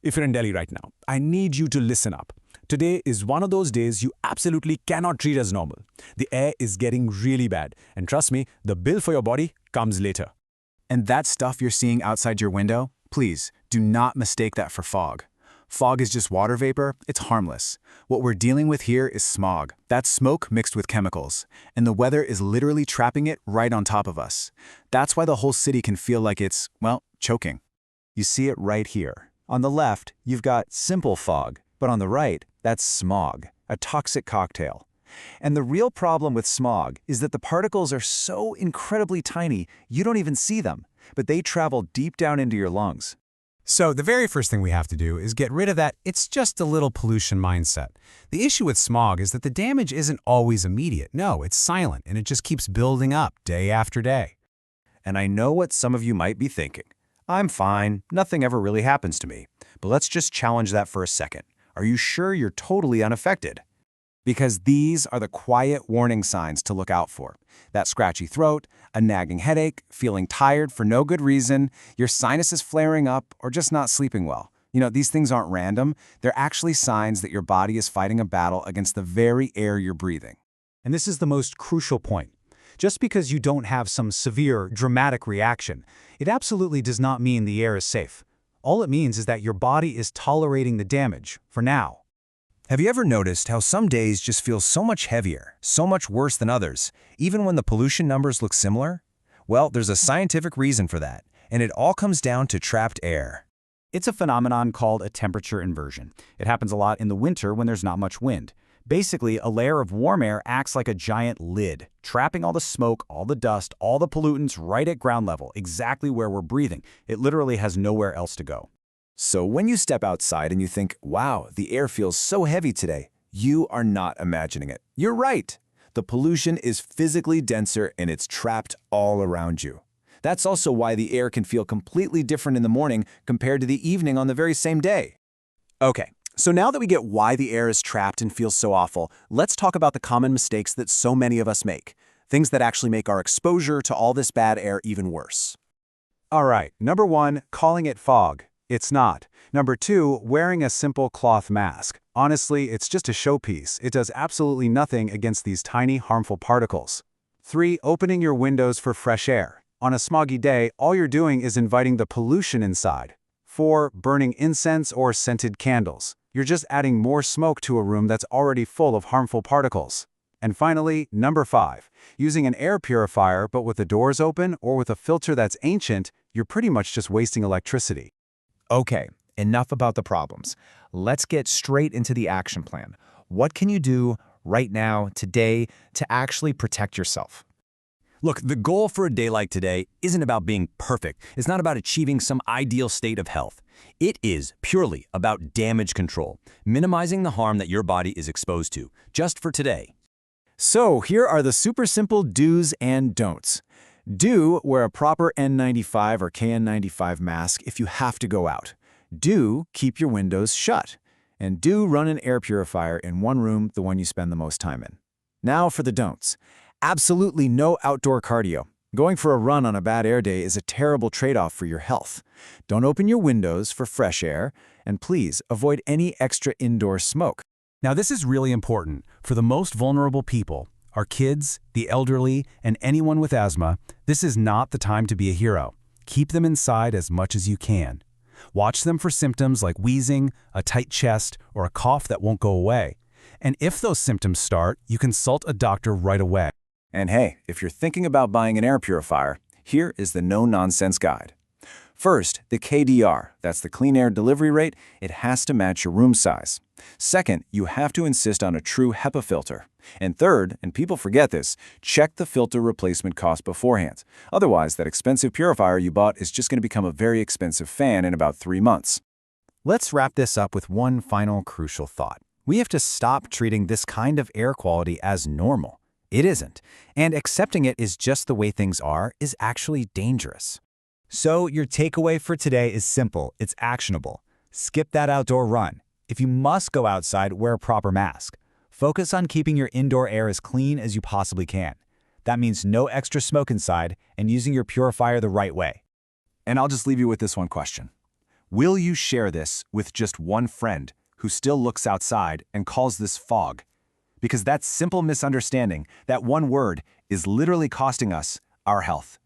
If you're in Delhi right now, I need you to listen up. Today is one of those days you absolutely cannot treat as normal. The air is getting really bad, and trust me, the bill for your body comes later. And that stuff you're seeing outside your window, please do not mistake that for fog. Fog is just water vapor, it's harmless. What we're dealing with here is smog. That's smoke mixed with chemicals. And the weather is literally trapping it right on top of us. That's why the whole city can feel like it's, well, choking. You see it right here. On the left, you've got simple fog, but on the right, that's smog, a toxic cocktail. And the real problem with smog is that the particles are so incredibly tiny, you don't even see them, but they travel deep down into your lungs. So the very first thing we have to do is get rid of that "it's just a little pollution" mindset. The issue with smog is that the damage isn't always immediate. No, it's silent, and it just keeps building up day after day. And I know what some of you might be thinking. I'm fine, nothing ever really happens to me. But let's just challenge that for a second. Are you sure you're totally unaffected? Because these are the quiet warning signs to look out for. That scratchy throat, a nagging headache, feeling tired for no good reason, your sinuses flaring up, or just not sleeping well. These things aren't random. They're actually signs that your body is fighting a battle against the very air you're breathing. And this is the most crucial point. Just because you don't have some severe, dramatic reaction, it absolutely does not mean the air is safe. All it means is that your body is tolerating the damage, for now. Have you ever noticed how some days just feel so much heavier, so much worse than others, even when the pollution numbers look similar? Well, there's a scientific reason for that, and it all comes down to trapped air. It's a phenomenon called a temperature inversion. It happens a lot in the winter when there's not much wind. Basically, a layer of warm air acts like a giant lid, trapping all the smoke, all the dust, all the pollutants right at ground level, exactly where we're breathing. It literally has nowhere else to go. So when you step outside and you think, wow, the air feels so heavy today, you are not imagining it. You're right. The pollution is physically denser and it's trapped all around you. That's also why the air can feel completely different in the morning compared to the evening on the very same day. Okay. So now that we get why the air is trapped and feels so awful, let's talk about the common mistakes that so many of us make. Things that actually make our exposure to all this bad air even worse. All right, number 1, calling it fog. It's not. Number 2, wearing a simple cloth mask. Honestly, it's just a showpiece. It does absolutely nothing against these tiny, harmful particles. 3, opening your windows for fresh air. On a smoggy day, all you're doing is inviting the pollution inside. 4, burning incense or scented candles. You're just adding more smoke to a room that's already full of harmful particles. And finally, number 5, using an air purifier but with the doors open or with a filter that's ancient, you're pretty much just wasting electricity. Okay, enough about the problems. Let's get straight into the action plan. What can you do right now, today, to actually protect yourself? Look, the goal for a day like today isn't about being perfect. It's not about achieving some ideal state of health. It is purely about damage control, minimizing the harm that your body is exposed to, just for today. So here are the super simple do's and don'ts. Do wear a proper N95 or KN95 mask if you have to go out. Do keep your windows shut. And do run an air purifier in one room, the one you spend the most time in. Now for the don'ts. Absolutely no outdoor cardio. Going for a run on a bad air day is a terrible trade-off for your health. Don't open your windows for fresh air, and please avoid any extra indoor smoke. Now this is really important. For the most vulnerable people, our kids, the elderly, and anyone with asthma, this is not the time to be a hero. Keep them inside as much as you can. Watch them for symptoms like wheezing, a tight chest, or a cough that won't go away. And if those symptoms start, you consult a doctor right away. And hey, if you're thinking about buying an air purifier, here is the no-nonsense guide. First, the KDR, that's the clean air delivery rate, it has to match your room size. Second, you have to insist on a true HEPA filter. And third, and people forget this, check the filter replacement cost beforehand. Otherwise, that expensive purifier you bought is just going to become a very expensive fan in about 3 months. Let's wrap this up with one final crucial thought. We have to stop treating this kind of air quality as normal. It isn't, and accepting it is just the way things are is actually dangerous. So your takeaway for today is simple, it's actionable. Skip that outdoor run. If you must go outside, wear a proper mask. Focus on keeping your indoor air as clean as you possibly can. That means no extra smoke inside and using your purifier the right way. And I'll just leave you with this one question. Will you share this with just one friend who still looks outside and calls this fog? Because that simple misunderstanding, that one word, is literally costing us our health.